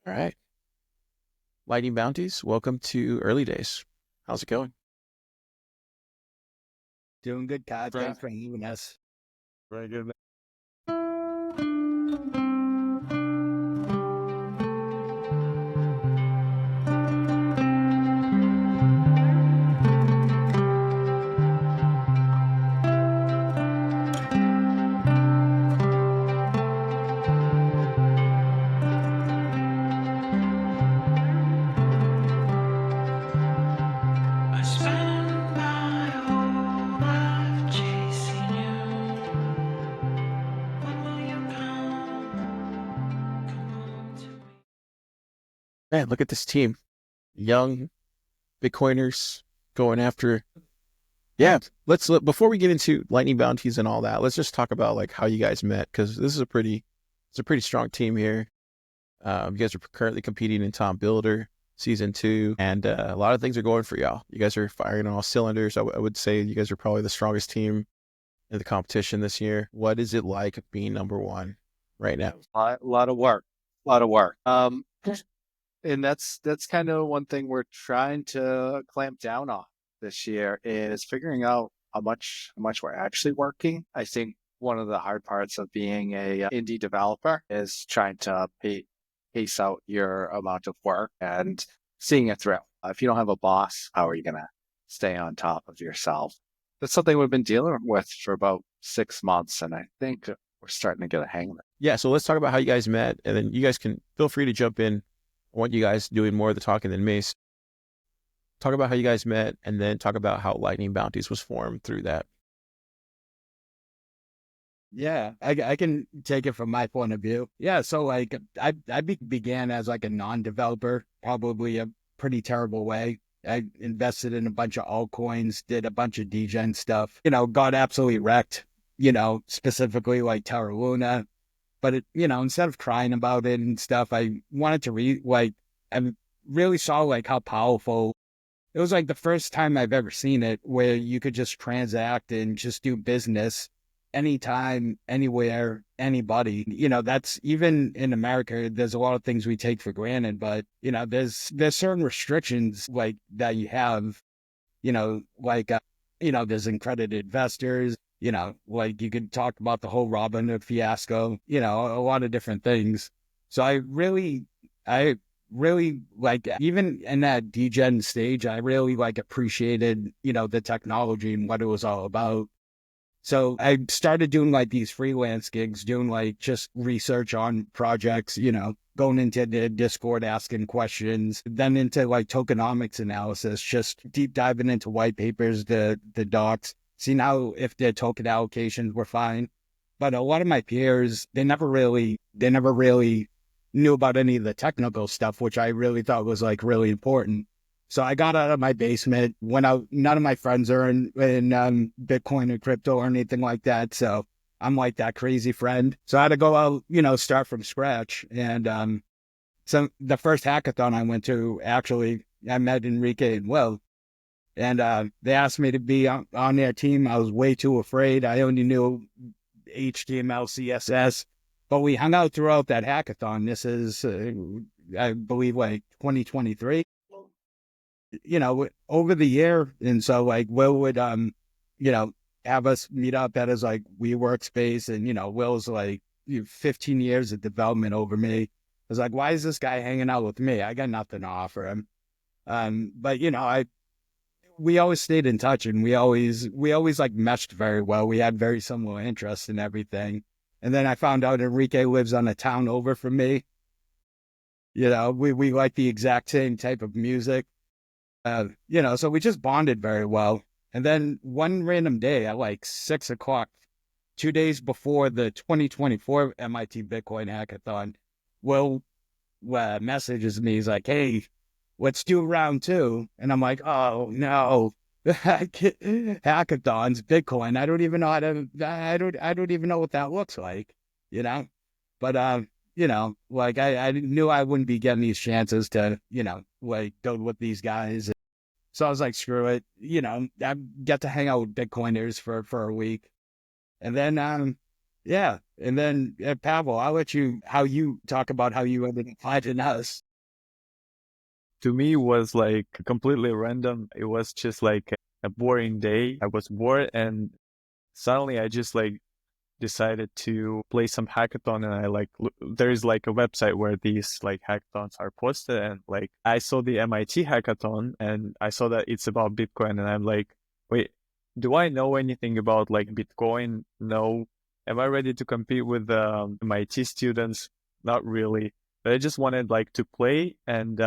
All right. Lightning Bounties, welcome to Early Days. How's it going? Doing good, Todd. Very, Thanks for having us. very good. I spent my whole life chasing you. When will you come home to me? Man, look at this team. Young Bitcoiners going after. Yeah, before we get into Lightning Bounties and all that, let's just talk about like how you guys met because this is it's a pretty strong team here. You guys are currently competing in Tom Builder season 2, and a lot of things are going for y'all. You guys are firing on all cylinders. I would say you guys are probably the strongest team in the competition this year. What is it like being number one right now? A lot of work, a lot of work. And that's kind of one thing we're trying to clamp down on this year is figuring out how much we're actually working. I think one of the hard parts of being a indie developer is trying to pace out your amount of work and seeing it through. If you don't have a boss, how are you gonna stay on top of yourself? That's something we've been dealing with for about 6 months, and I think we're starting to get a hang of it. Yeah, so let's talk about how you guys met, and then you guys can feel free to jump in. I want you guys doing more of the talking than me. So talk about how you guys met, and then talk about how Lightning Bounties was formed through that. Yeah, I can take it from my point of view. Yeah, so like began as like a non-developer, probably a pretty terrible way. I invested in a bunch of altcoins, did a bunch of degen stuff, got absolutely wrecked, specifically like Terra Luna. But instead of crying about it and stuff, I wanted to I really saw like how powerful it was, like the first time I've ever seen it where you could just transact and just do business anytime, anywhere, anybody. That's even in America, there's a lot of things we take for granted, but there's certain restrictions like that you have, there's accredited investors, like you could talk about the whole Robinhood fiasco, a lot of different things. So I really like, even in that degen stage, I really like appreciated, the technology and what it was all about. So I started doing like these freelance gigs, doing like just research on projects, going into the Discord, asking questions, then into like tokenomics analysis, just deep diving into white papers, the docs, seeing how if their token allocations were fine. But a lot of my peers, they never really knew about any of the technical stuff, which I really thought was like really important. So I got out of my basement, went out. None of my friends are in Bitcoin or crypto or anything like that. So I'm like that crazy friend. So I had to go out, start from scratch. And so the first hackathon I went to, actually, I met Enrique and Will, and they asked me to be on their team. I was way too afraid. I only knew HTML, CSS, but we hung out throughout that hackathon. This is, I believe, like 2023, over the year. And so like Will would, you know, have us meet up at his like WeWork space. And, Will's like 15 years of development over me. I was like, why is this guy hanging out with me? I got nothing to offer him. But we always stayed in touch, and we always like meshed very well. We had very similar interests in everything. And then I found out Enrique lives on a town over from me. We like the exact same type of music. So we just bonded very well. And then one random day at like 6 o'clock, 2 days before the 2024 MIT Bitcoin Hackathon, Will messages me. He's like, "Hey, let's do round two." And I'm like, "Oh no." Hackathons, Bitcoin. I don't even know how to, I don't even know what that looks like, you know? But, like I knew I wouldn't be getting these chances to, like go with these guys. So I was like, screw it. I get to hang out with Bitcoiners for a week. And then, Yeah. And then Pavel, I'll let you, how you talk about how you ended up finding us. To me, it was like completely random. It was just like a boring day. I was bored, and suddenly I just like decided to play some hackathon. And I like there's like a website where these like hackathons are posted, and like I saw the MIT hackathon, and I saw that it's about Bitcoin, and I'm like, wait, do I know anything about like Bitcoin? No. Am I ready to compete with MIT students? Not really. But I just wanted like to play. And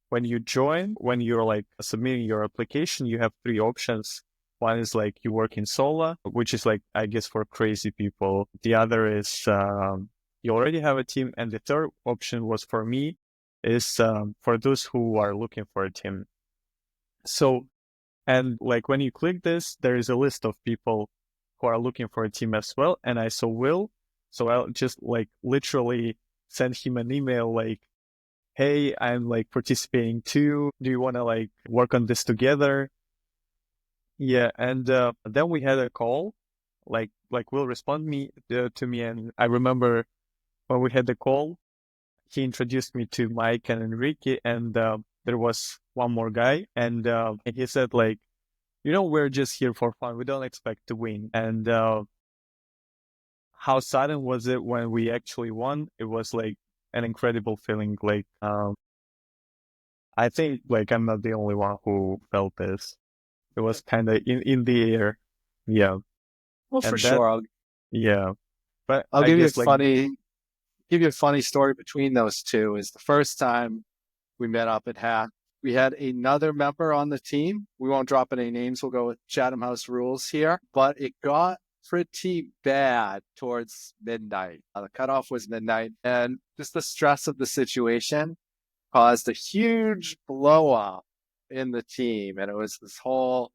when you join, when you're like submitting your application, you have three options. One is like you work in solo, which is like, I guess, for crazy people. The other is you already have a team. And the third option was for me, is for those who are looking for a team. So, and like when you click this, there is a list of people who are looking for a team as well. And I saw Will. So I'll just like literally send him an email like, hey, I'm like participating too. Do you want to like work on this together? Yeah. And then we had a call, like Will respond me to me. And I remember when we had the call, he introduced me to Mike and Enrique, and there was one more guy. And he said like, we're just here for fun. We don't expect to win. And how sudden was it when we actually won? It was like an incredible feeling. Like, I think like I'm not the only one who felt this. It was kind of in the air. Yeah. Well, for And that, sure. yeah. But I'll I give you a guess like, funny story between those two. Is the first time we met up at Hack, we had another member on the team. We won't drop any names. We'll go with Chatham House rules here, but it got pretty bad towards midnight. The cutoff was midnight, and just the stress of the situation caused a huge blow up in the team. And it was this whole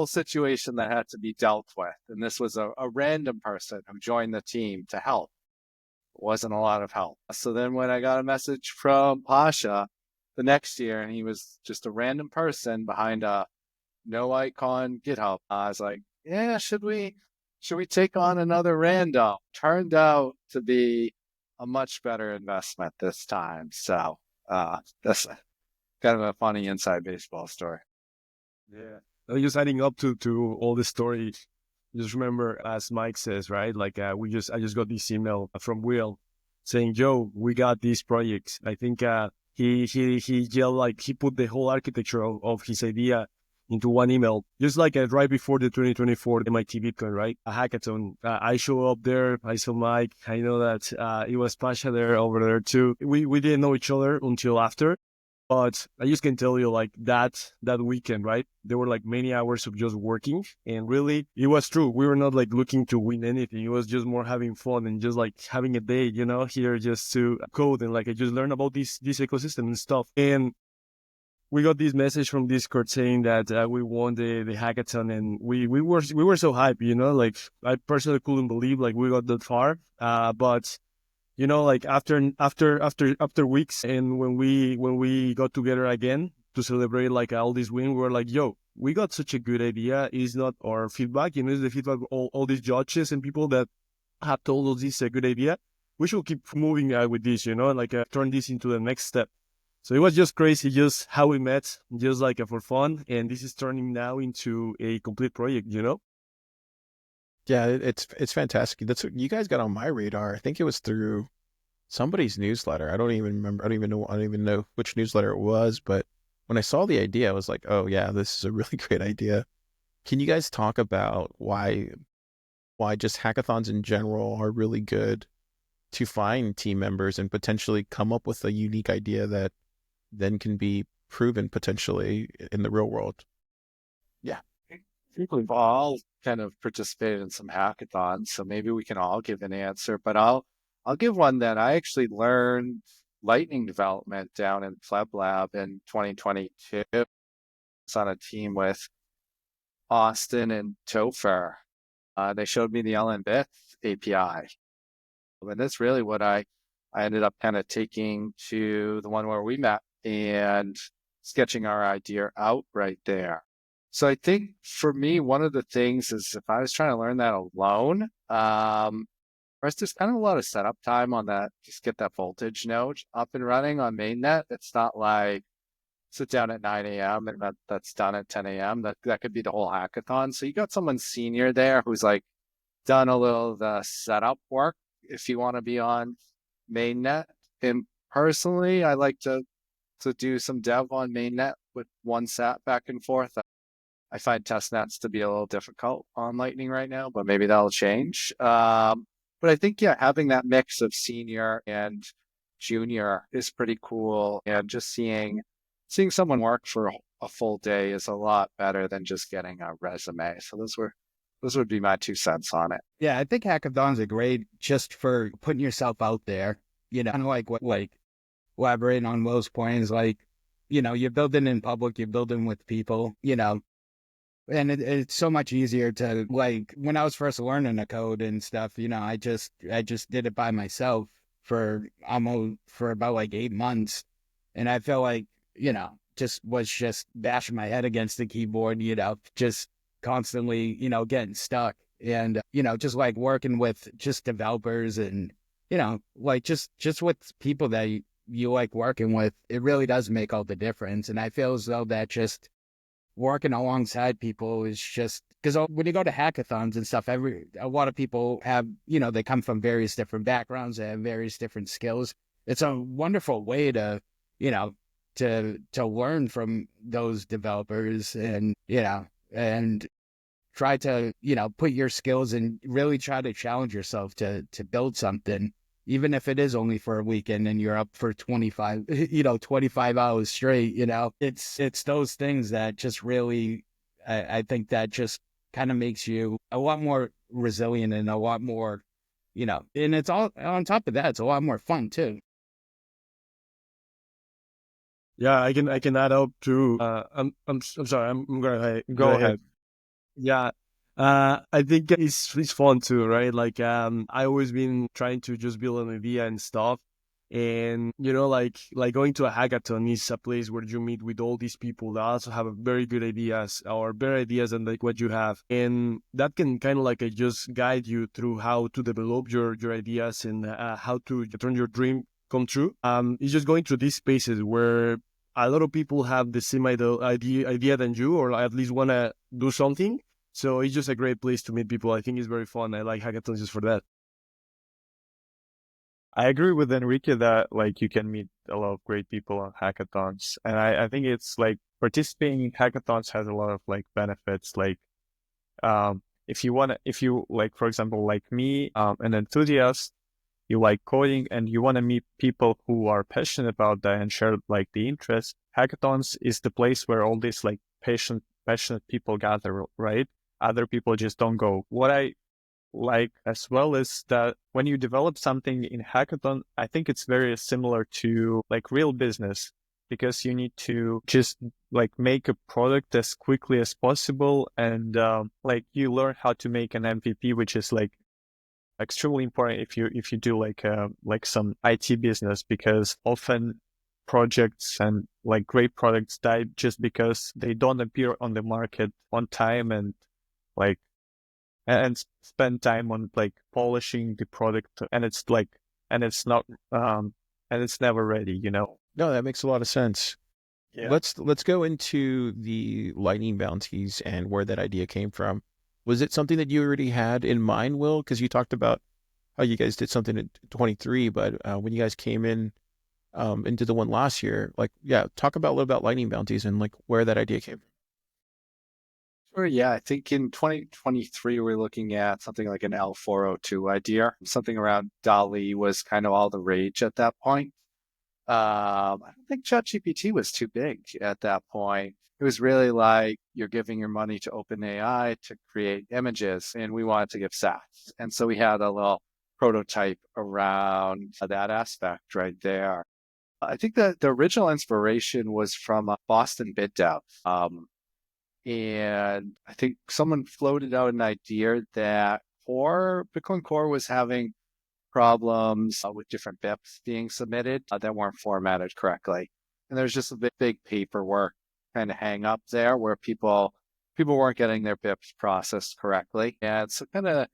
situation that had to be dealt with. And this was a random person who joined the team to help. It wasn't a lot of help. So then when I got a message from Pasha the next year, and he was just a random person behind a no icon GitHub, I was like, yeah, should we take on another random? Turned out to be a much better investment this time. So that's kind of a funny inside baseball story. Yeah. Just adding up to all the story, just remember, as Mike says, right? Like I just got this email from Will saying, Joe, we got these projects. I think he yelled, like he put the whole architecture of his idea into one email, just like right before the 2024 MIT Bitcoin, right? A hackathon. I show up there. I saw Mike. I know that it was Pasha there over there too. We didn't know each other until after. But I just can tell you, like that weekend, right? There were like many hours of just working, and really, it was true. We were not like looking to win anything. It was just more having fun and just like having a day, here just to code and like I just learned about this ecosystem and stuff. And we got this message from Discord saying that we won the hackathon, and we were so hyped, like I personally couldn't believe like we got that far. But like after weeks, and when we got together again to celebrate like all this win, we were like, yo, we got such a good idea. It's not our feedback, it's the feedback of all these judges and people that have told us this is a good idea. We should keep moving with this, and like turn this into the next step. So it was just crazy, just how we met, just like for fun, and this is turning now into a complete project. Yeah, it's fantastic. That's what you guys got on my radar. I think it was through somebody's newsletter. I don't even remember. I don't even know which newsletter it was, but when I saw the idea, I was like, oh yeah, this is a really great idea. Can you guys talk about why just hackathons in general are really good to find team members and potentially come up with a unique idea that then can be proven potentially in the real world? Yeah. I think we've all kind of participated in some hackathons, so maybe we can all give an answer, but I'll give one that I actually learned Lightning development down in Pleb Lab in 2022. It's on a team with Austin and Topher. They showed me the LNBits API. And that's really what I ended up kind of taking to the one where we met and sketching our idea out right there. So I think for me, one of the things is if I was trying to learn that alone, first there's kind of a lot of setup time on that. Just get that voltage node up and running on mainnet. It's not like sit down at 9 a.m. and that's done at 10 a.m. That could be the whole hackathon. So you got someone senior there who's like done a little of the setup work if you want to be on mainnet. And personally, I like to do some dev on mainnet with one sat back and forth. I find test nets to be a little difficult on Lightning right now, but maybe that'll change. But I think, yeah, having that mix of senior and junior is pretty cool. And just seeing someone work for a full day is a lot better than just getting a resume. So those would be my 2 cents on it. Yeah, I think hackathons are great just for putting yourself out there. Kind of like what elaborating on Will's point is like, you're building in public, you're building with people, and it's so much easier to like when I was first learning the code and stuff, I just did it by myself for about like 8 months. And I felt like, just bashing my head against the keyboard, just constantly, getting stuck. And, just like working with just developers and, like just with people that you like working with, it really does make all the difference. And I feel as though that just working alongside people is just because when you go to hackathons and stuff, a lot of people have, they come from various different backgrounds, they have various different skills. It's a wonderful way to, to learn from those developers and, and try to, put your skills and really try to challenge yourself to build something, even if it is only for a weekend and you're up for 25, 25 hours straight, it's those things that just really, I think that just kind of makes you a lot more resilient and a lot more, and it's all on top of that, it's a lot more fun too. Yeah, I can add up to. I'm sorry. I'm gonna Go ahead. Yeah. I think it's fun too, right? Like, I always been trying to just build an idea and stuff. And, like going to a hackathon is a place where you meet with all these people that also have very good ideas or better ideas than like what you have. And that can kind of like just guide you through how to develop your ideas and how to turn your dream come true. It's just going through these spaces where a lot of people have the same idea than you, or at least want to do something. So it's just a great place to meet people. I think it's very fun. I like hackathons just for that. I agree with Enrique that like you can meet a lot of great people on hackathons. And I think it's like participating in hackathons has a lot of like benefits. Like if you like, for example, like me, an enthusiast, you like coding and you want to meet people who are passionate about that and share like the interest, hackathons is the place where all these like passionate people gather, right? Other people just don't go. What I like as well is that when you develop something in hackathon, I think it's very similar to like real business, because you need to just like make a product as quickly as possible. And you learn how to make an MVP, which is like extremely important if you do like some IT business, because often projects and like great products die just because they don't appear on the market on time, and like and spend time on like polishing the product, and it's like and it's not and it's never ready, No, that makes a lot of sense. Yeah. Let's go into the lightning bounties and where that idea came from. Was it something that you already had in mind, Will? Because you talked about how you guys did something in 23, but when you guys came in into the one last year, like, yeah, talk about a little about lightning bounties and like where that idea came from. Sure, yeah. I think in 2023, we're looking at something like an L402 idea. Something around DALI was kind of all the rage at that point. I don't think ChatGPT was too big at that point. It was really like you're giving your money to OpenAI to create images, and we wanted to give SaaS. And so we had a little prototype around that aspect right there. I think that the original inspiration was from Boston BitDev. And I think someone floated out an idea that Bitcoin Core was having problems with different BIPs being submitted that weren't formatted correctly. And there's just a big paperwork kind of hang up there where people people weren't getting their BIPs processed correctly. And so kind of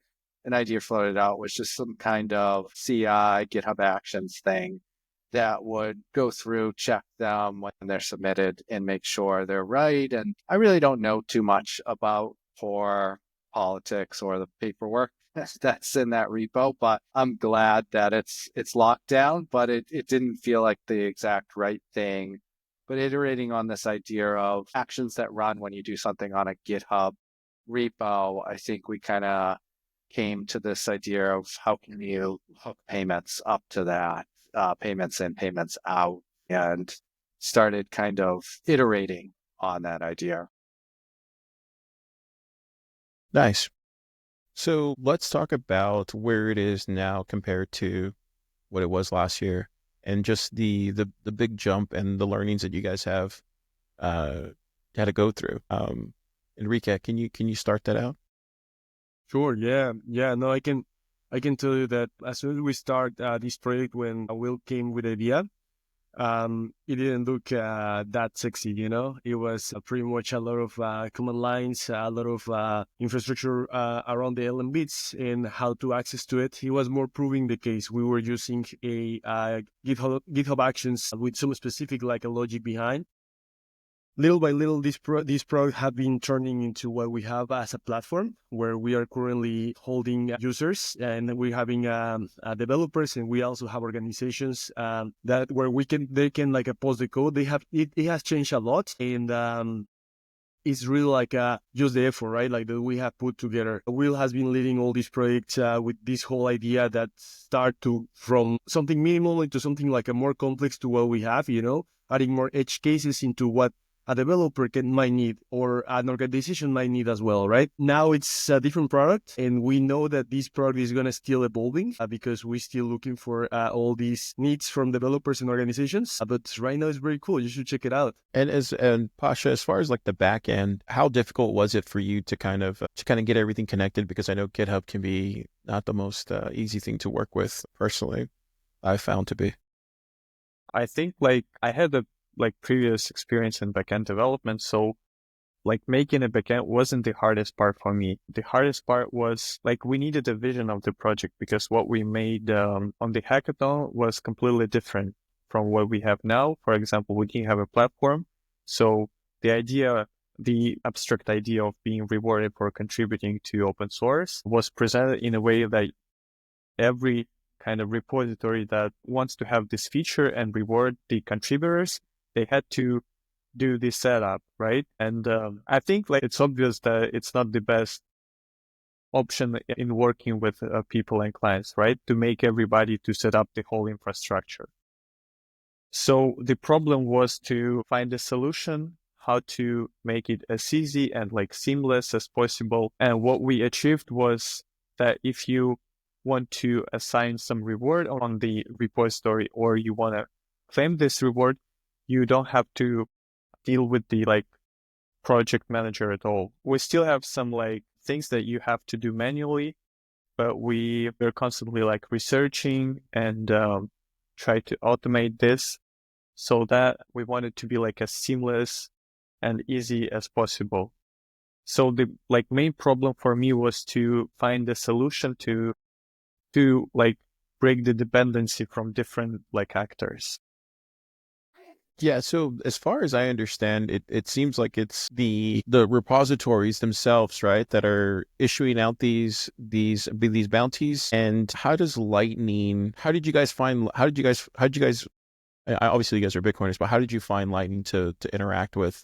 an idea floated out was just some kind of CI GitHub Actions thing that would go through, check them when they're submitted and make sure they're right. And I really don't know too much about core politics or the paperwork that's in that repo, but I'm glad that it's locked down, but it didn't feel like the exact right thing. But iterating on this idea of actions that run when you do something on a GitHub repo, I think we kind of came to this idea of how can you hook payments up to that, payments in, payments out, and started kind of iterating on that idea. Nice. So let's talk about where it is now compared to what it was last year, and just the big jump and the learnings that you guys have had to go through. Enrique, can you start that out? Sure. Yeah. Yeah. No, I can tell you that as soon as we start this project, when Will came with the idea, it didn't look that sexy, you know. It was pretty much a lot of command lines, a lot of infrastructure around the LM bits and how to access to it. It was more proving the case. We were using a GitHub Actions with some specific like a logic behind. Little by little, this product have been turning into what we have as a platform, where we are currently holding users, and we're having developers, and we also have organizations that where they can like post the code. It has changed a lot, and it's really like just the effort, right? Like that we have put together. Will has been leading all these projects with this whole idea that start to from something minimal into something like a more complex to what we have, you know, adding more edge cases into what a developer might need or an organization might need as well, right? Now it's a different product, and we know that this product is going to still evolving because we're still looking for all these needs from developers and organizations. But right now it's very cool. You should check it out. And Pasha, as far as like the back end, how difficult was it for you to kind of get everything connected? Because I know GitHub can be not the most easy thing to work with. Personally, I found to be. I think like I had a previous experience in backend development, so like making a backend wasn't the hardest part for me. The hardest part was like we needed a vision of the project, because what we made on the hackathon was completely different from what we have now. For example, we didn't have a platform, so the abstract idea of being rewarded for contributing to open source was presented in a way that every kind of repository that wants to have this feature and reward the contributors, they had to do this setup, right? And I think like it's obvious that it's not the best option in working with people and clients, right? To make everybody to set up the whole infrastructure. So the problem was to find a solution, how to make it as easy and like seamless as possible. And what we achieved was that if you want to assign some reward on the repository, or you want to claim this reward, you don't have to deal with the like project manager at all. We still have some like things that you have to do manually, but we're constantly like researching and try to automate this so that we want it to be like as seamless and easy as possible. So the like main problem for me was to find a solution to like break the dependency from different like actors. Yeah, so as far as I understand, it seems like it's the repositories themselves, right, that are issuing out these bounties. And how does Lightning? How did you guys? Obviously, you guys are Bitcoiners, but how did you find Lightning to interact with?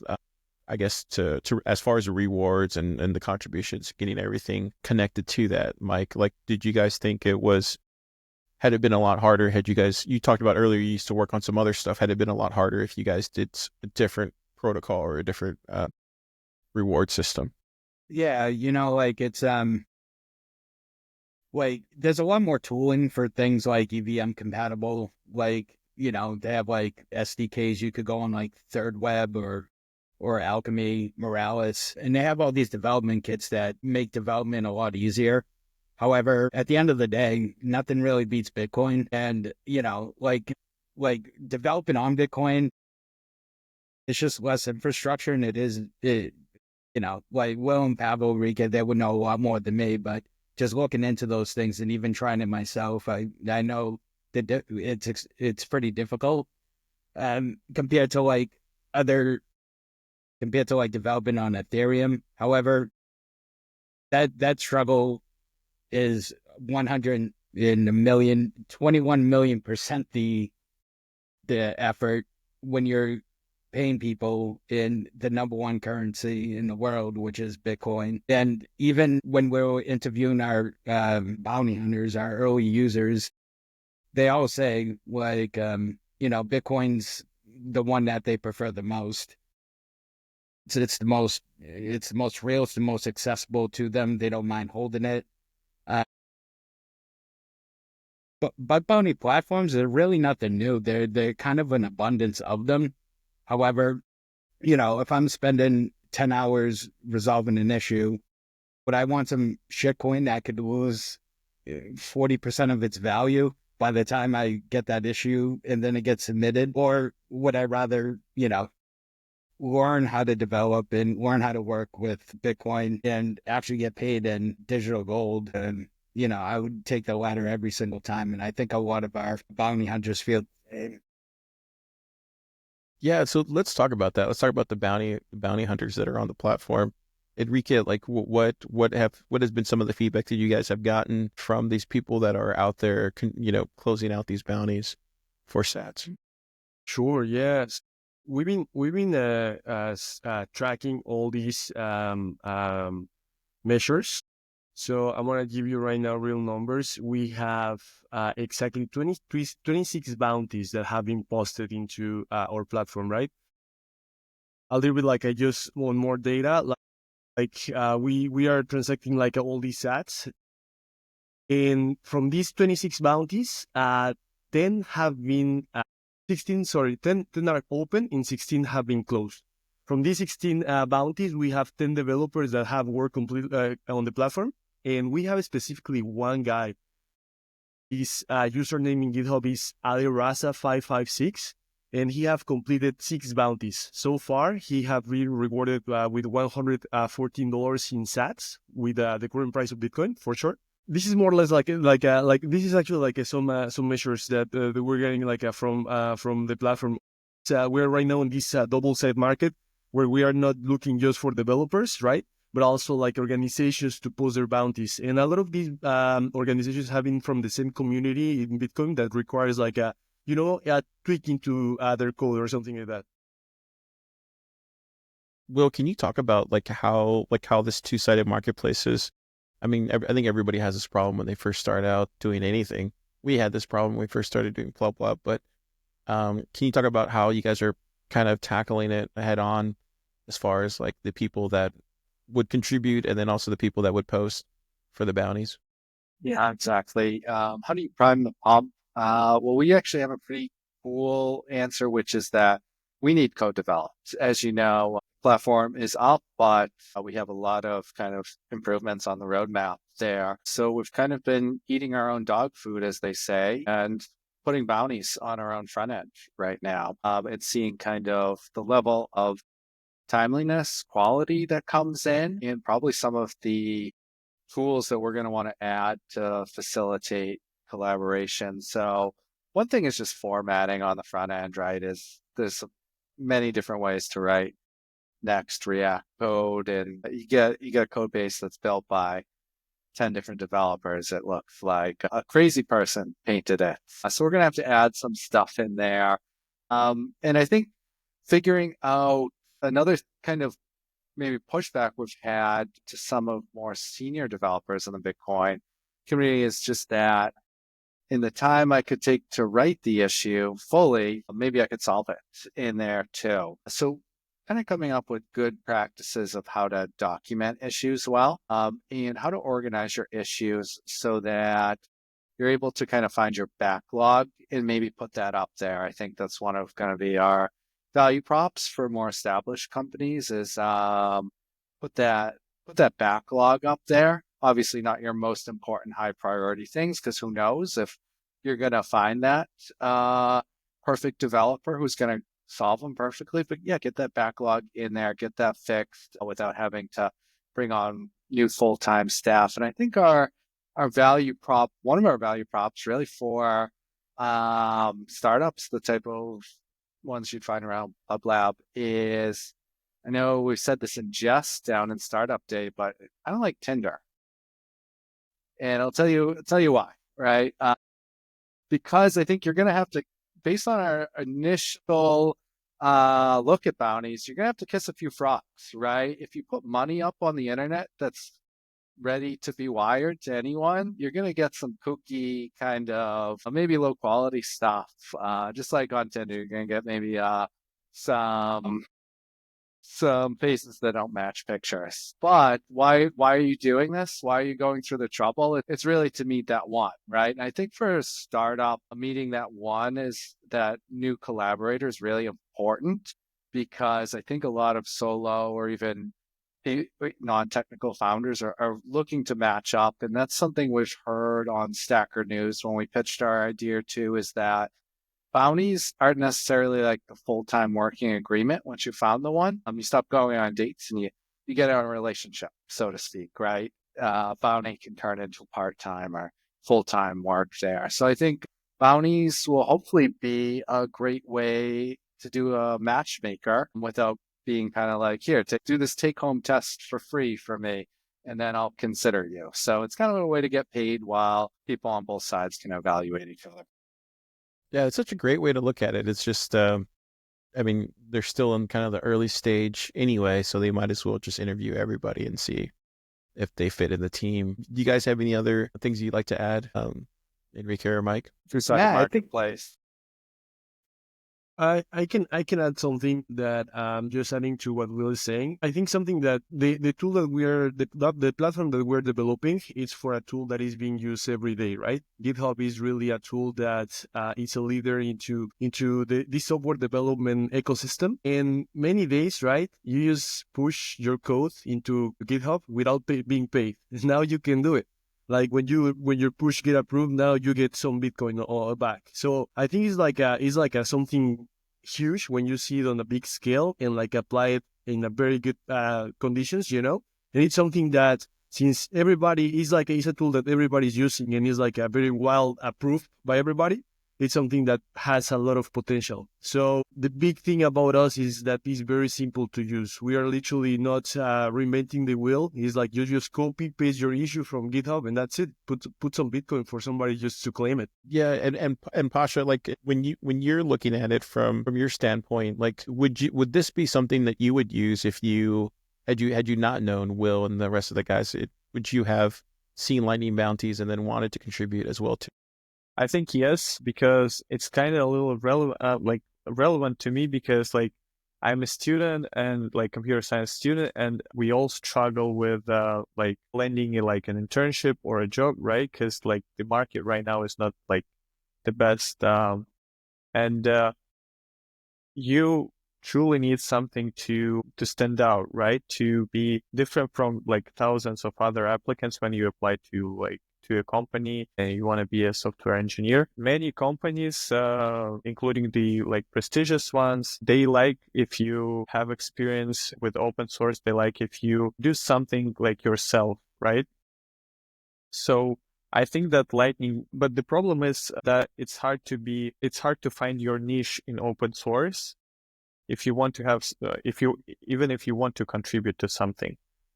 I guess to as far as the rewards and the contributions, getting everything connected to that, Mike. Like, did you guys think had it been a lot harder? You talked about earlier, you used to work on some other stuff. Had it been a lot harder if you guys did a different protocol or a different reward system? Yeah, you know, like it's like there's a lot more tooling for things like EVM compatible. Like, you know, they have like SDKs you could go on like Third Web or Alchemy, Morales, and they have all these development kits that make development a lot easier. However, at the end of the day, nothing really beats Bitcoin. And, you know, like developing on Bitcoin, it's just less infrastructure, and like Will and Pavel Rika, they would know a lot more than me, but just looking into those things and even trying it myself, I know that it's pretty difficult compared to like other compared to like developing on Ethereum. However, that struggle is 100 in a million, 21 million% the effort when you're paying people in the number one currency in the world, which is Bitcoin. And even when we're interviewing our bounty hunters, our early users, they all say like, Bitcoin's the one that they prefer the most. So it's the most real, it's the most accessible to them. They don't mind holding it. But bounty platforms are really nothing new. They're kind of an abundance of them. However, if I'm spending 10 hours resolving an issue, would I want some shitcoin that could lose 40% of its value by the time I get that issue and then it gets submitted? Or would I rather, learn how to develop and learn how to work with Bitcoin and actually get paid in digital gold? And, I would take the latter every single time. And I think a lot of our bounty hunters feel the same. Yeah, so let's talk about that. Let's talk about the bounty hunters that are on the platform. Enrique, like what has been some of the feedback that you guys have gotten from these people that are out there, closing out these bounties for sats? Sure. Yes. We've been tracking all these measures. So I'm gonna give you right now real numbers. We have exactly 26 bounties that have been posted into our platform, right? A little bit like I just want more data. We are transacting like all these sats, and from these 26 bounties, 10 have been 10 are open and 16 have been closed. From these 16 bounties, we have 10 developers that have worked completely on the platform, and we have specifically one guy. His username in GitHub is alirasa556, and he have completed 6 bounties. So far, he have been rewarded with $114 in sats with the current price of Bitcoin, for sure. This is more or less like this is actually like some measures that we're getting from the platform. We're right now in this double side market where we are not looking just for developers, right? But also like organizations to post their bounties. And a lot of these organizations have been from the same community in Bitcoin that requires like a tweaking to their code or something like that. Will, can you talk about how this two-sided marketplace is? I mean, I think everybody has this problem when they first start out doing anything. We had this problem when we first started doing Plop Plop, but can you talk about how you guys are kind of tackling it head on as far as like the people that would contribute and then also the people that would post for the bounties? Yeah, exactly. How do you prime the pump? Well, we actually have a pretty cool answer, which is that we need code developed. As you know, platform is up, but we have a lot of kind of improvements on the roadmap there. So we've kind of been eating our own dog food, as they say, and putting bounties on our own front end right now. And seeing kind of the level of timeliness, quality that comes in, and probably some of the tools that we're going to want to add to facilitate collaboration. So one thing is just formatting on the front end, right? There's many different ways to write Next React code, and you get a code base that's built by 10 different developers. It looks like a crazy person painted it. So we're going to have to add some stuff in there. And I think figuring out another kind of maybe pushback we've had to some of more senior developers in the Bitcoin community is just that in the time I could take to write the issue fully, maybe I could solve it in there too. So kind of coming up with good practices of how to document issues well, and how to organize your issues so that you're able to kind of find your backlog and maybe put that up there. I think that's one of going to be our value props for more established companies is put that backlog up there. Obviously not your most important high priority things, because who knows if you're going to find that perfect developer who's going to solve them perfectly, but yeah, get that backlog in there, get that fixed without having to bring on new full-time staff. And I think our value prop, one of our value props really for startups, the type of ones you'd find around Pub Lab is, I know we've said this in jest down in Startup Day, but I don't like Tinder. And I'll tell you why, right? Because I think you're going to have to, based on our initial look at bounties, you're going to have to kiss a few frogs, right? If you put money up on the internet that's ready to be wired to anyone, you're going to get some kooky kind of maybe low quality stuff. Just like on Tinder, you're going to get maybe some faces that don't match pictures. But why are you doing this? Why are you going through the trouble? It's really to meet that one, right? And I think for a startup, meeting that one is that new collaborator is really important, because I think a lot of solo or even non-technical founders are looking to match up. And that's something we've heard on Stacker News when we pitched our idea too, is that bounties aren't necessarily like the full-time working agreement. Once you found the one, you stop going on dates and you get on a relationship, so to speak, right? Bounty can turn into part-time or full-time work there. So I think bounties will hopefully be a great way to do a matchmaker without being kind of like, here, do this take-home test for free for me, and then I'll consider you. So it's kind of a way to get paid while people on both sides can evaluate each other. Yeah, it's such a great way to look at it. It's just, I mean, they're still in kind of the early stage anyway, so they might as well just interview everybody and see if they fit in the team. Do you guys have any other things you'd like to add, Enrique or Mike? Two-sided I think marketplace. I can add something that just adding to what Will is saying. I think something that the tool that the platform that we're developing is for a tool that is being used every day, right? GitHub is really a tool that is a leader into the software development ecosystem. And many days, right, you just push your code into GitHub without being paid. Now you can do it. Like when your push get approved, now you get some Bitcoin back. So I think it's like a something huge when you see it on a big scale and like apply it in a very good conditions, you know. And it's something that, since everybody is like, it's a tool that everybody's using and is like a very well approved by everybody, it's something that has a lot of potential. So the big thing about us is that it's very simple to use. We are literally not reinventing the wheel. It's like you just copy paste your issue from GitHub and that's it. Put some Bitcoin for somebody just to claim it. Yeah, and Pasha, like when you're looking at it from your standpoint, like would this be something that you would use if you had you not known Will and the rest of the guys? Would you have seen Lightning Bounties and then wanted to contribute as well too? I think yes, because it's kind of a little relevant to me, because like I'm a student and like computer science student, and we all struggle with like landing like an internship or a job, right? Because like the market right now is not like the best, and you truly need something to stand out, right? To be different from like thousands of other applicants when you apply to a company and you want to be a software engineer. Many companies, including the like prestigious ones, they like if you have experience with open source. They like if you do something like yourself, right? So I think that Lightning, but the problem is that it's hard to find your niche in open source if you want to have, even if you want to contribute to something.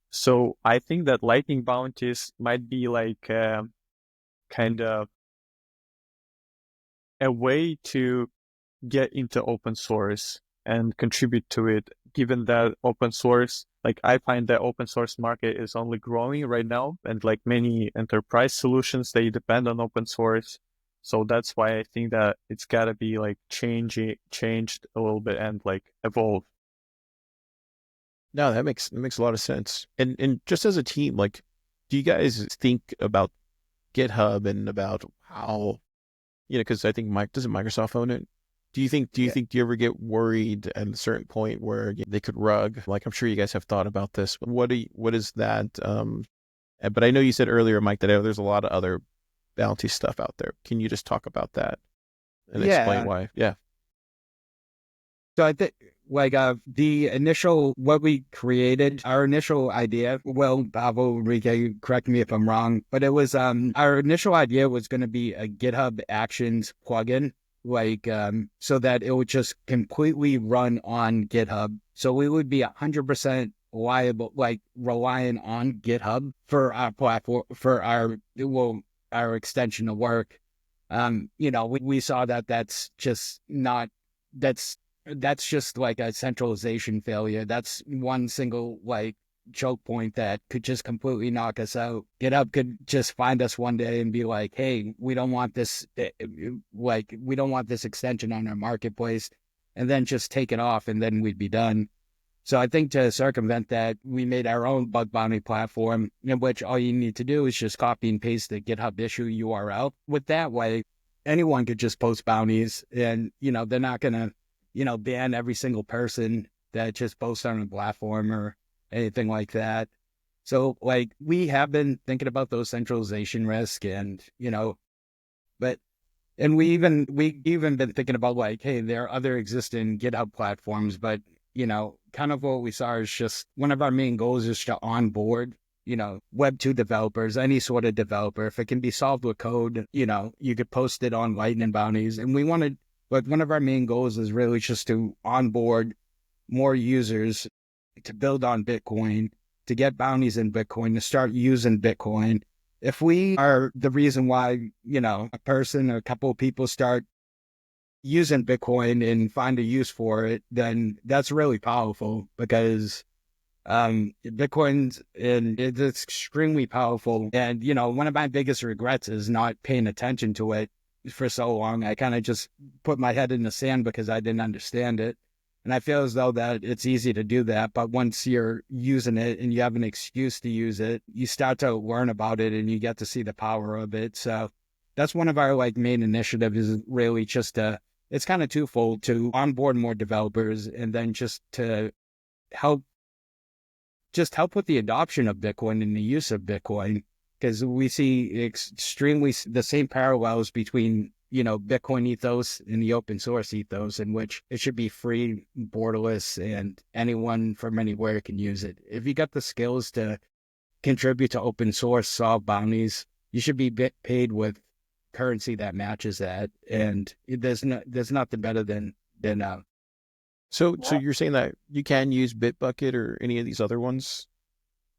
So I think that Lightning Bounties might be like kind of a way to get into open source and contribute to it, given that open source, like I find that open source market is only growing right now, and like many enterprise solutions, they depend on open source. So that's why I think that it's got to be like changed a little bit and like evolve. No, that makes a lot of sense. And just as a team, like, do you guys think about GitHub and about how, because I think doesn't Microsoft own it? Do you think do you ever get worried at a certain point where they could rug? Like, I'm sure you guys have thought about this. But what is that? But I know you said earlier, Mike, that there's a lot of other bounty stuff out there. Can you just talk about that and explain why? Yeah. So I think like the initial what we created, our initial idea, well, Pablo Enrique, correct me if I'm wrong, but it was our initial idea was going to be a GitHub Actions plugin, like so that it would just completely run on GitHub. So we would be 100% reliable, like relying on GitHub for our platform, for our extension to work. We saw that that's just not that's just like a centralization failure. That's one single like choke point that could just completely knock us out. GitHub could just find us one day and be like, "Hey, we don't want this. We don't want this extension on our marketplace," and then just take it off, and then we'd be done. So I think to circumvent that, we made our own bug bounty platform in which all you need to do is just copy and paste the GitHub issue URL. With that way, anyone could just post bounties, and they're not gonna ban every single person that just posts on a platform or anything like that. So like we have been thinking about those centralization risk, and but and we even been thinking about like, hey, there are other existing GitHub platforms, but kind of what we saw is just one of our main goals is to onboard Web 2 developers, any sort of developer. If it can be solved with code, you could post it on Lightning Bounties. And but one of our main goals is really just to onboard more users to build on Bitcoin, to get bounties in Bitcoin, to start using Bitcoin. If we are the reason why, a person or a couple of people start using Bitcoin and find a use for it, then that's really powerful because it's extremely powerful. And, one of my biggest regrets is not paying attention to it for so long. I kind of just put my head in the sand because I didn't understand it. And I feel as though that it's easy to do that. But once you're using it and you have an excuse to use it, you start to learn about it and you get to see the power of it. So that's one of our like main initiatives is really just it's kind of twofold: to onboard more developers and then just to help with the adoption of Bitcoin and the use of Bitcoin, because we see extremely the same parallels between Bitcoin ethos and the open source ethos, in which it should be free, borderless, and anyone from anywhere can use it. If you got the skills to contribute to open source, solve bounties, you should be paid with currency that matches that. And there's nothing better than So you're saying that you can use Bitbucket or any of these other ones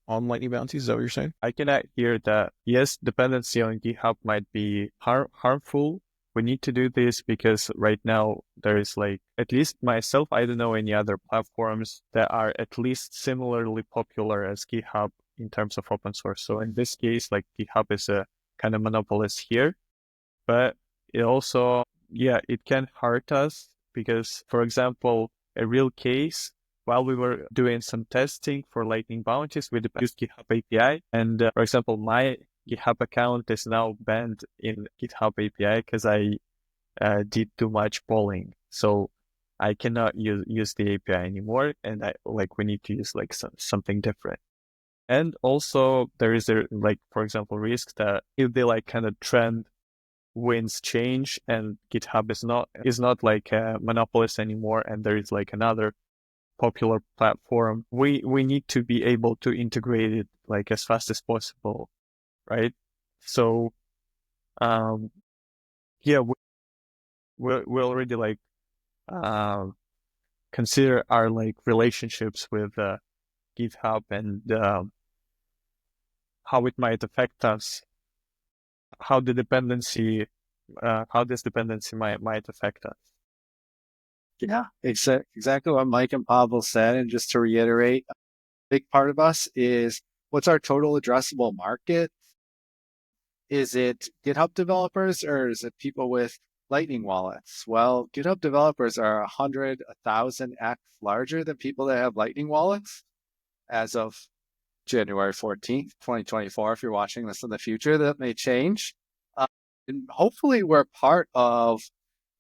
on Lightning Bounties? Is that what you're saying? I cannot hear that. Yes, dependency on GitHub might be harmful. We need to do this because right now there is like, at least myself, I don't know any other platforms that are at least similarly popular as GitHub in terms of open source. So in this case, like GitHub is a kind of monopolist here, but it also, it can hurt us because, for example, a real case, while we were doing some testing for Lightning Bounties, we used GitHub API. And for example, my GitHub account is now banned in GitHub API because I did too much polling. So I cannot use the API anymore. And we need to use like something different. And also there is for example, risk that if the like kind of trend winds change and GitHub is not like a monopolist anymore, and there is like another popular platform, we need to be able to integrate it like as fast as possible, right? So we already like consider our like relationships with GitHub and how it might affect us, how this dependency might affect us. Yeah, exactly what Mike and Pavel said. And just to reiterate, a big part of us is what's our total addressable market? Is it GitHub developers or is it people with Lightning wallets? Well, GitHub developers are 100, 1,000x larger than people that have Lightning wallets as of January 14th, 2024. If you're watching this in the future, that may change. And hopefully we're part of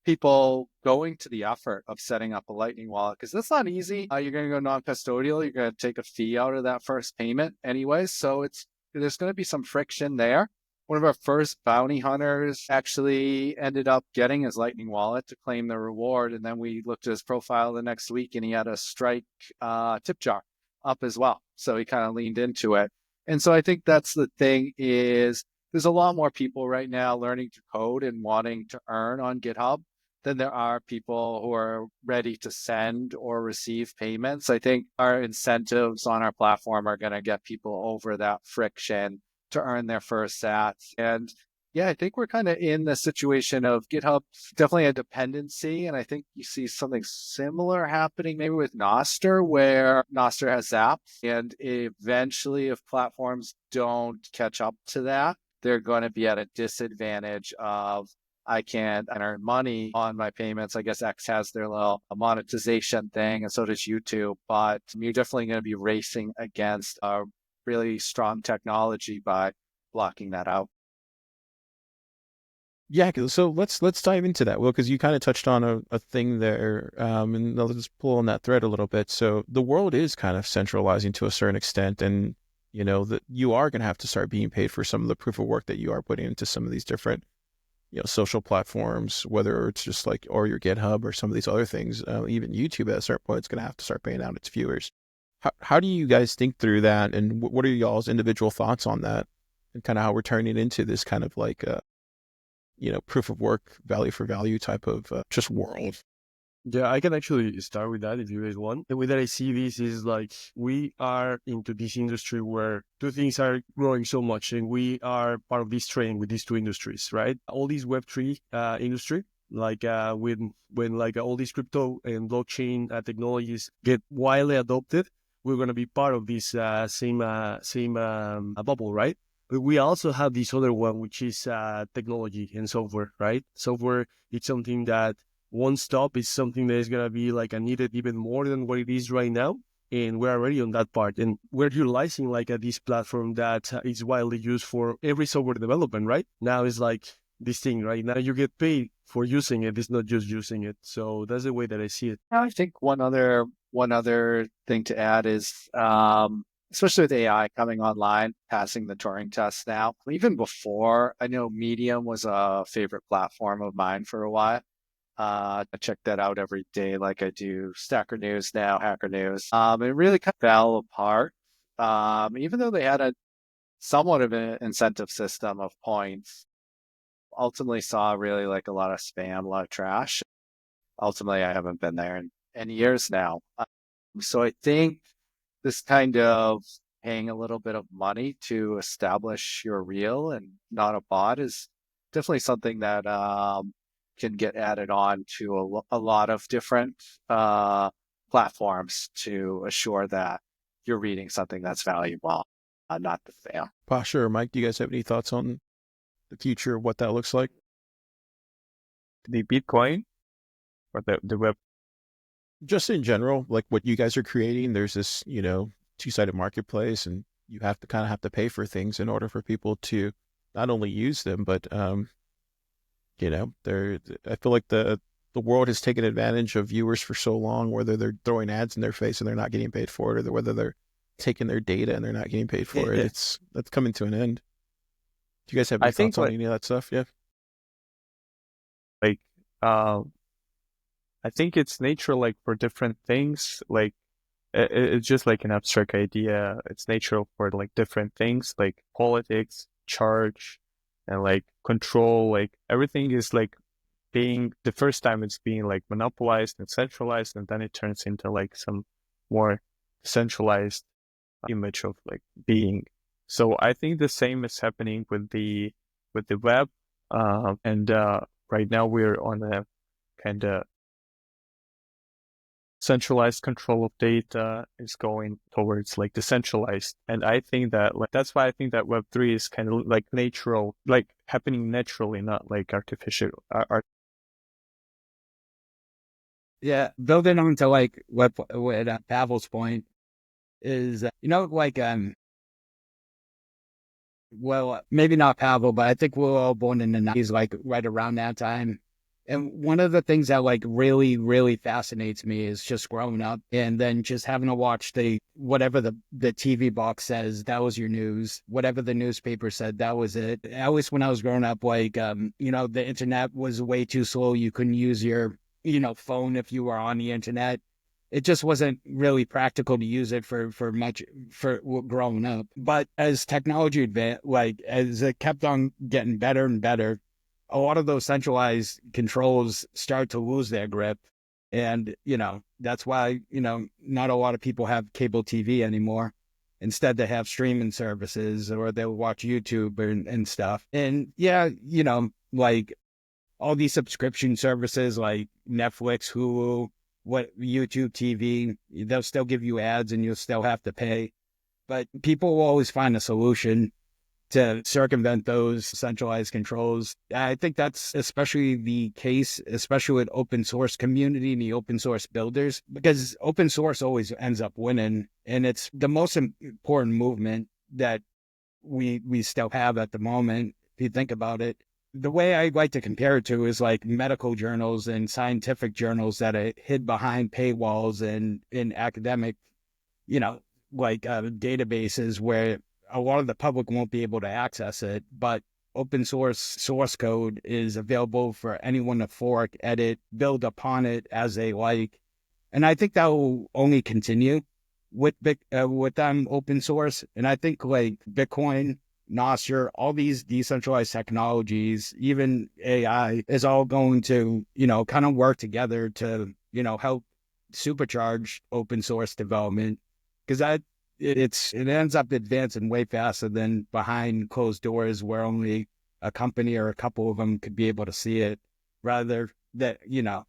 people going to the effort of setting up a Lightning wallet, because that's not easy. You're going to go non-custodial. You're going to take a fee out of that first payment anyways. So there's going to be some friction there. one of our first bounty hunters actually ended up getting his Lightning wallet to claim the reward. And then we looked at his profile the next week and he had a Strike tip jar up as well. So he kind of leaned into it. And so I think that's the thing is there's a lot more people right now learning to code and wanting to earn on GitHub than there are people who are ready to send or receive payments. I think our incentives on our platform are going to get people over that friction to earn their first sats. And yeah, I think we're kind of in the situation of GitHub, definitely a dependency. And I think you see something similar happening maybe with Nostr, where Nostr has apps. And eventually, if platforms don't catch up to that, they're going to be at a disadvantage of I can't earn money on my payments. I guess X has their little monetization thing, and so does YouTube. But you're definitely going to be racing against a really strong technology by blocking that out. Yeah, so let's dive into that, Will, because you kind of touched on a thing there, and let's pull on that thread a little bit. So the world is kind of centralizing to a certain extent, and that you are going to have to start being paid for some of the proof of work that you are putting into some of these different social platforms, whether it's just like or your GitHub or some of these other things. Even YouTube at a certain point is going to have to start paying out its viewers. How do you guys think through that, and what are y'all's individual thoughts on that, and kind of how we're turning into this kind of like proof of work, value for value type of just world? Yeah, I can actually start with that if you guys want. The way that I see this is like we are into this industry where two things are growing so much, and we are part of this trend with these two industries, right? All these Web3 industry, like when like all these crypto and blockchain technologies get widely adopted, we're going to be part of this same bubble, right? But we also have this other one, which is technology and software, right? Software, it's something that won't stop. It's something that is going to be like needed even more than what it is right now. And we're already on that part. And we're utilizing like this platform that is widely used for every software development, right? Now it's like this thing, right? Now you get paid for using it. It's not just using it. So that's the way that I see it. I think one other thing to add is especially with AI coming online, passing the Turing test now. Even before, I know Medium was a favorite platform of mine for a while. I check that out every day, like I do Stacker News now, Hacker News. It really kind of fell apart. Even though they had a somewhat of an incentive system of points, ultimately saw really like a lot of spam, a lot of trash. Ultimately, I haven't been there in years now. So I think this kind of paying a little bit of money to establish you're real and not a bot is definitely something that can get added on to a lot of different platforms to assure that you're reading something that's valuable, not the fail. Pasha or Mike, do you guys have any thoughts on the future of what that looks like? The Bitcoin or the web? Just in general, like what you guys are creating, there's this, two-sided marketplace, and you have to kind of have to pay for things in order for people to not only use them, but I feel like the world has taken advantage of viewers for so long, whether they're throwing ads in their face and they're not getting paid for it, or whether they're taking their data and they're not getting paid for it. That's coming to an end. Do you guys have any thoughts on any of that stuff? Yeah. Like, I think it's nature, like for different things, like it's just like an abstract idea. It's natural for like different things, like politics, charge, and like control. Like everything is like being the first time it's being like monopolized and centralized, and then it turns into like some more centralized image of like being. So I think the same is happening with the web, and right now we're on a kind of centralized control of data is going towards like decentralized. And I think that like that's why I think that Web3 is kind of like natural, like happening naturally, not like artificial. Yeah, building on to like what Pavel's point is, well, maybe not Pavel, but I think we're all born in the 90s, like right around that time. And one of the things that like really, really fascinates me is just growing up and then just having to watch whatever the TV box says, that was your news. Whatever the newspaper said, that was it. At least when I was growing up, like, the internet was way too slow. You couldn't use your, phone if you were on the internet. It just wasn't really practical to use it for much for growing up. But as technology advanced, like as it kept on getting better and better, a lot of those centralized controls start to lose their grip. And, that's why, not a lot of people have cable TV anymore. Instead, they have streaming services or they'll watch YouTube and stuff. And yeah, like all these subscription services like Netflix, Hulu, YouTube TV, they'll still give you ads and you'll still have to pay. But people will always find a solution to circumvent those centralized controls. I think that's especially the case, especially with open source community and the open source builders, because open source always ends up winning. And it's the most important movement that we still have at the moment, if you think about it. The way I like to compare it to is like medical journals and scientific journals that are hid behind paywalls and in academic, databases where a lot of the public won't be able to access it, but open source code is available for anyone to fork, edit, build upon it as they like. And I think that will only continue with open source. And I think like Bitcoin, Nostr, all these decentralized technologies, even AI is all going to, kind of work together to, help supercharge open source development. Because it ends up advancing way faster than behind closed doors where only a company or a couple of them could be able to see it, rather that,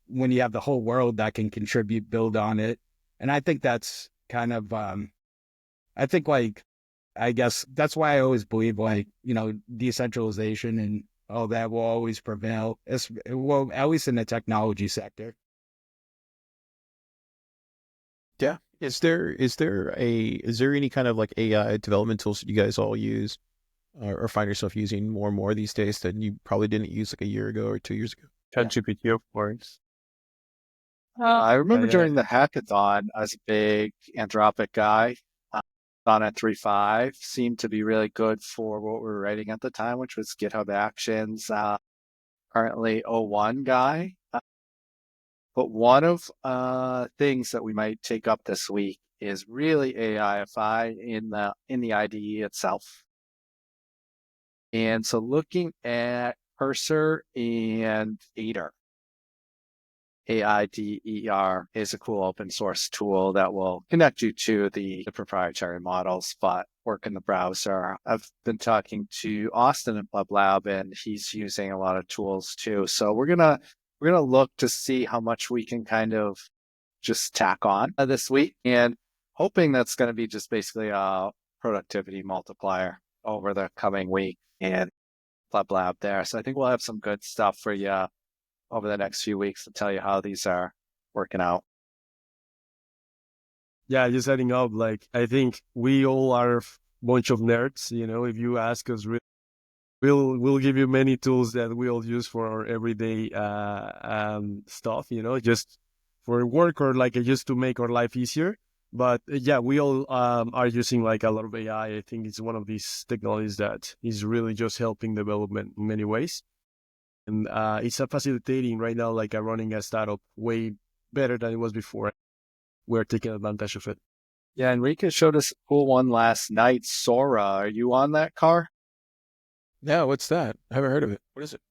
when you have the whole world that can contribute, build on it. And I think that's kind of, I guess that's why I always believe decentralization and all that will always prevail, well, at least in the technology sector. Yeah. Is there any kind of like AI development tools that you guys all use or find yourself using more and more these days that you probably didn't use like a year ago or 2 years ago? ChatGPT, of course. I remember Yeah. during the hackathon, I was a big Anthropic guy. On at 3.5 seemed to be really good for what we were writing at the time, which was GitHub Actions. Currently 0.1 guy. But one of things that we might take up this week is really AIFI in the IDE itself. And so looking at Cursor and Aider, AIDER is a cool open source tool that will connect you to the proprietary models, but work in the browser. I've been talking to Austin in Pub Lab, and he's using a lot of tools too. So we're gonna look to see how much we can kind of just tack on this week, and hoping that's going to be just basically a productivity multiplier over the coming week and Pub Lab there. So I think we'll have some good stuff for you over the next few weeks to tell you how these are working out. Yeah, just adding up, like, I think we all are a bunch of nerds. If you ask us, we'll give you many tools that we all use for our everyday stuff, just for work or like just to make our life easier. But yeah, we all are using like a lot of AI. I think it's one of these technologies that is really just helping development in many ways. And it's facilitating right now, like running a startup way better than it was before. We're taking advantage of it. Yeah, Enrique showed us a cool one last night. Sora, are you on that car? Yeah, what's that? I haven't heard of it. What is it?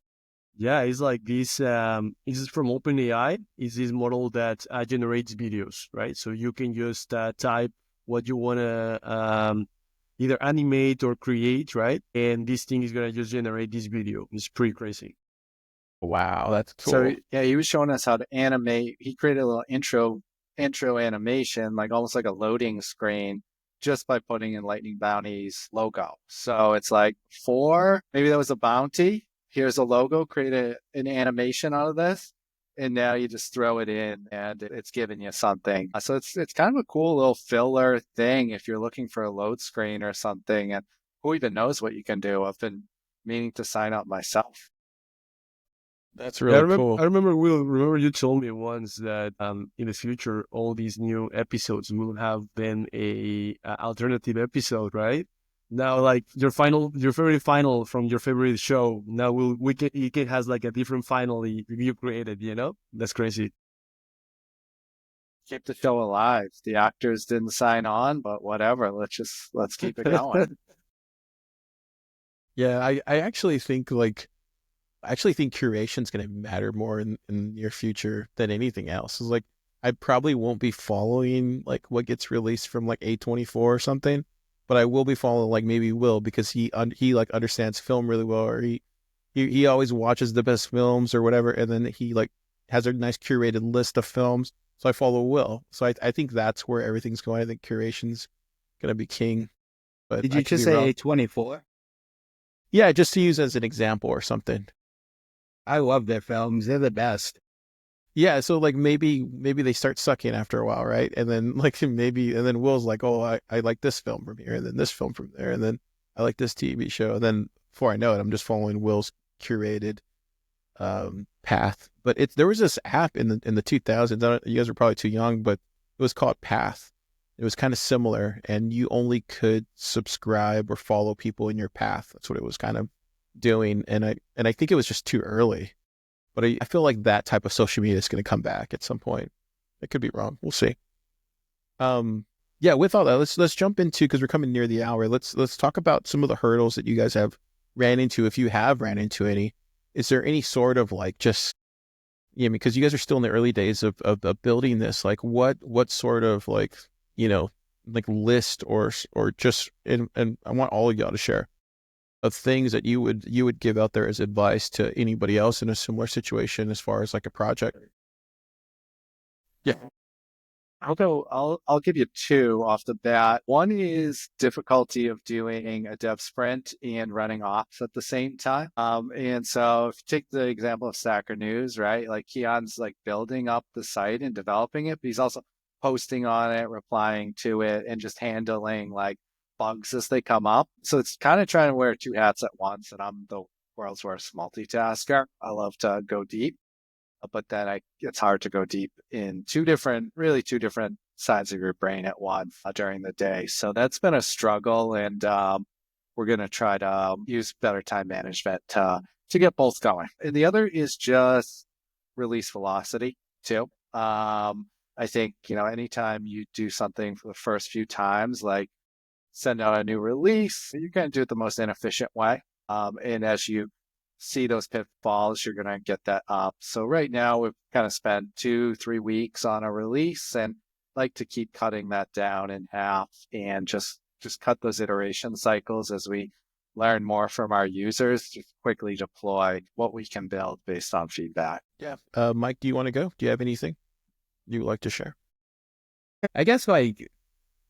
Yeah, it's like this. This is from OpenAI. It's this model that generates videos, right? So you can just type what you want to either animate or create, right? And this thing is going to just generate this video. It's pretty crazy. Wow, that's cool. So yeah, he was showing us how to animate. He created a little intro animation, like almost like a loading screen, just by putting in Lightning Bounties logo. So it's like maybe that was a bounty. Here's a logo, create an animation out of this. And now you just throw it in and it's giving you something. So it's kind of a cool little filler thing if you're looking for a load screen or something. And who even knows what you can do? I've been meaning to sign up myself. That's Yeah, really cool. I remember, Will. Remember, you told me once that in the future, all these new episodes will have been a alternative episode, right? Now, like your favorite final from your favorite show. Now, it has like a different final you created. You know, that's crazy. Keep the show alive. The actors didn't sign on, but whatever. Let's keep it going. Yeah, I actually think like I actually think curation's going to matter more in the near future than anything else. Is like I probably won't be following like what gets released from like A24 or something, but I will be following like maybe Will because he like understands film really well, or he always watches the best films or whatever, and then he like has a nice curated list of films. So I follow Will. So I think that's where everything's going. I think curation's going to be king, but Did I you could just be say wrong. A24? Yeah, just to use as an example or something. I love their films. They're the best. Yeah, so like maybe they start sucking after a while, right? And then like maybe and then Will's like, oh, I like this film from here, and then this film from there, and then I like this TV show. And then before I know it, I'm just following Will's curated path. But there was this app in the 2000s. You guys are probably too young, but it was called Path. It was kind of similar, and you only could subscribe or follow people in your path. That's what it was kind of doing, and I think it was just too early. But I feel like that type of social media is going to come back at some point. I could be wrong. We'll see. Um, yeah. With all that, let's jump into because we're coming near the hour. Let's talk about some of the hurdles that you guys have ran into, if you have ran into any. Is there any sort of like just yeah, because you guys are still in the early days of building this. Like, what sort of like like list or just and I want all of y'all to share of things that you would give out there as advice to anybody else in a similar situation as far as like a project. Yeah. I'll give you two off the bat. One is difficulty of doing a dev sprint and running ops at the same time. And so if you take the example of Stacker News, right? Like Keon's like building up the site and developing it, but he's also posting on it, replying to it, and just handling like bugs as they come up. So it's kind of trying to wear two hats at once. And I'm the world's worst multitasker. I love to go deep, but then it's hard to go deep in really two different sides of your brain at once during the day. So that's been a struggle, and we're going to try to use better time management to get both going. And the other is just release velocity too. I think, anytime you do something for the first few times, like send out a new release, you're going to do it the most inefficient way. And as you see those pitfalls, you're going to get that up. So right now we've kind of spent 2-3 weeks on a release, and like to keep cutting that down in half and just cut those iteration cycles as we learn more from our users to quickly deploy what we can build based on feedback. Yeah. Mike, do you want to go? Do you have anything you would like to share? I guess like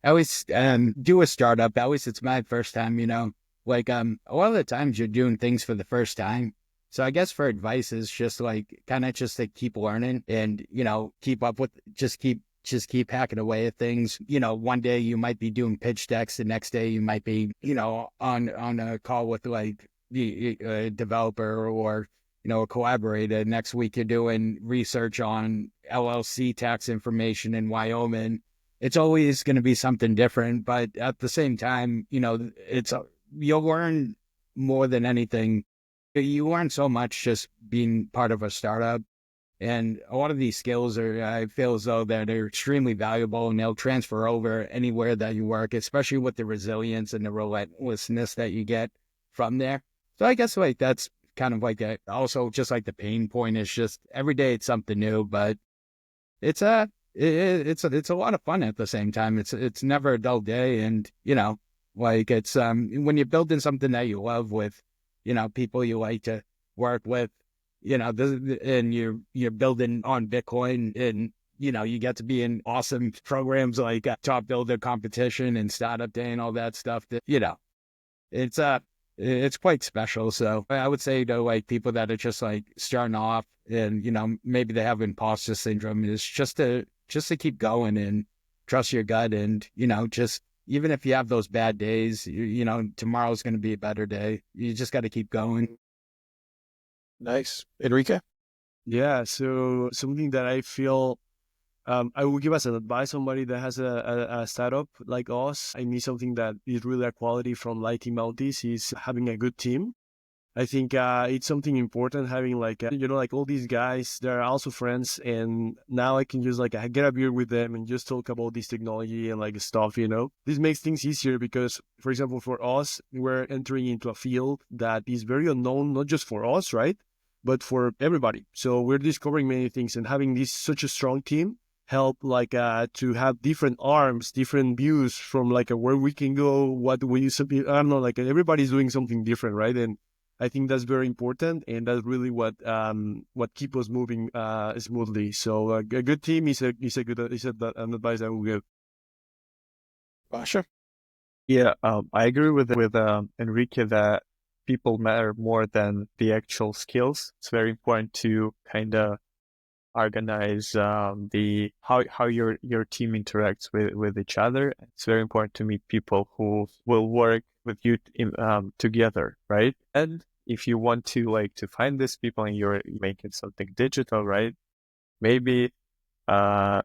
I always do a startup. At least it's my first time, Like a lot of the times you're doing things for the first time. So I guess for advice is just like kind of just to keep learning and, keep up with just keep hacking away at things. One day you might be doing pitch decks, the next day you might be, on a call with like the developer or a collaborator. Next week you're doing research on LLC tax information in Wyoming. It's always going to be something different, but at the same time, you'll learn more than anything. You learn so much just being part of a startup. And a lot of these skills I feel as though that they're extremely valuable and they'll transfer over anywhere that you work, especially with the resilience and the relentlessness that you get from there. So I guess like that's kind of like also just like the pain point is just every day it's something new, but it's it's a lot of fun at the same time. It's never a dull day, and like it's when you're building something that you love with people you like to work with, and you're building on Bitcoin, and you get to be in awesome programs like Top Builder Competition and Startup Day and all that stuff. That it's it's quite special. So I would say to like people that are just like starting off and maybe they have imposter syndrome is just to keep going and trust your gut, and just even if you have those bad days, tomorrow's going to be a better day. You just got to keep going. Nice. Enrique? Yeah, so something that I feel I will give as an advice somebody that has a startup like us. I mean, something that is really a quality from Lightning Bounties is having a good team. I think it's something important having like, like all these guys, they're also friends. And now I can just like get a beer with them and just talk about this technology and like stuff. This makes things easier because, for example, for us, we're entering into a field that is very unknown, not just for us, right? But for everybody. So we're discovering many things, and having this such a strong team help like to have different arms, different views from like where we can go, what we use. I don't know, like everybody's doing something different, right? And I think that's very important, and that's really what keep us moving smoothly. So a good team is an advice I will give. Basha? Yeah, I agree with Enrique that people matter more than the actual skills. It's very important to kind of organize the how your team interacts with each other. It's very important to meet people who will work with you together, right? And if you want to find these people and you're making something digital, right? Maybe uh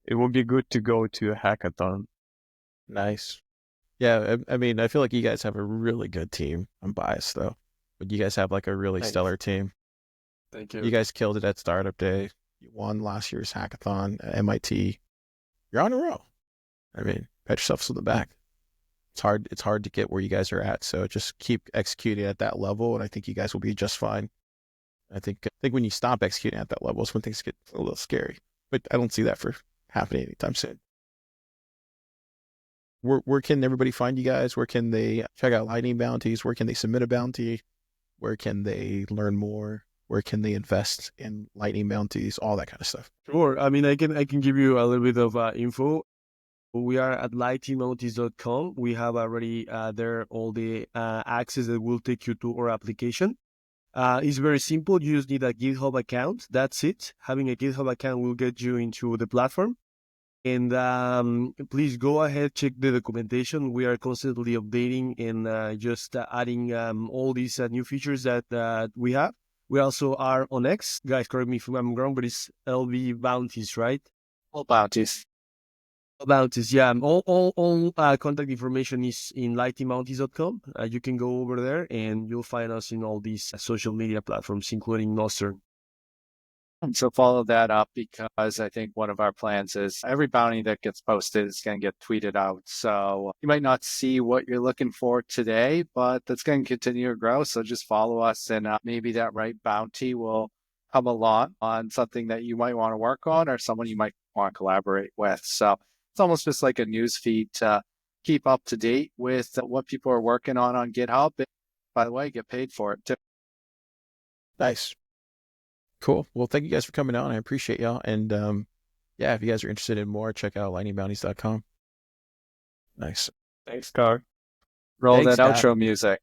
it would be good to go to a hackathon. Nice. Yeah, I mean, I feel like you guys have a really good team. I'm biased though, but you guys have like a really Thanks. stellar team. Thank You you. guys killed it at Startup Day. You won last year's hackathon at MIT. You're on a roll. I mean, pat yourselves on the back. It's hard to get where you guys are at. So just keep executing at that level, and I think you guys will be just fine. I think when you stop executing at that level is when things get a little scary. But I don't see that for happening anytime soon. Where can everybody find you guys? Where can they check out Lightning Bounties? Where can they submit a bounty? Where can they learn more? Where can they invest in Lightning Bounties? All that kind of stuff. Sure. I mean, I can give you a little bit of info. We are at lightningbounties.com. We have already there all the access that will take you to our application. It's very simple. You just need a GitHub account. That's it. Having a GitHub account will get you into the platform. And please go ahead, check the documentation. We are constantly updating and just adding all these new features that we have. We also are on X. Guys, correct me if I'm wrong, but it's LV Bounties, right? All bounties. Bounties, yeah. All contact information is in lightningbounties.com. You can go over there and you'll find us in all these social media platforms, including Nostr. So follow that up, because I think one of our plans is every bounty that gets posted is going to get tweeted out. So you might not see what you're looking for today, but that's going to continue to grow. So just follow us, and maybe that right bounty will come along on something that you might want to work on or someone you might want to collaborate with. So it's almost just like a news feed to keep up to date with what people are working on GitHub. And by the way, get paid for it too. Nice. Cool. Well, thank you guys for coming on. I appreciate y'all. And yeah, if you guys are interested in more, check out lightningbounties.com. Nice. Thanks, Car. Roll Thanks, that Scott. outro music.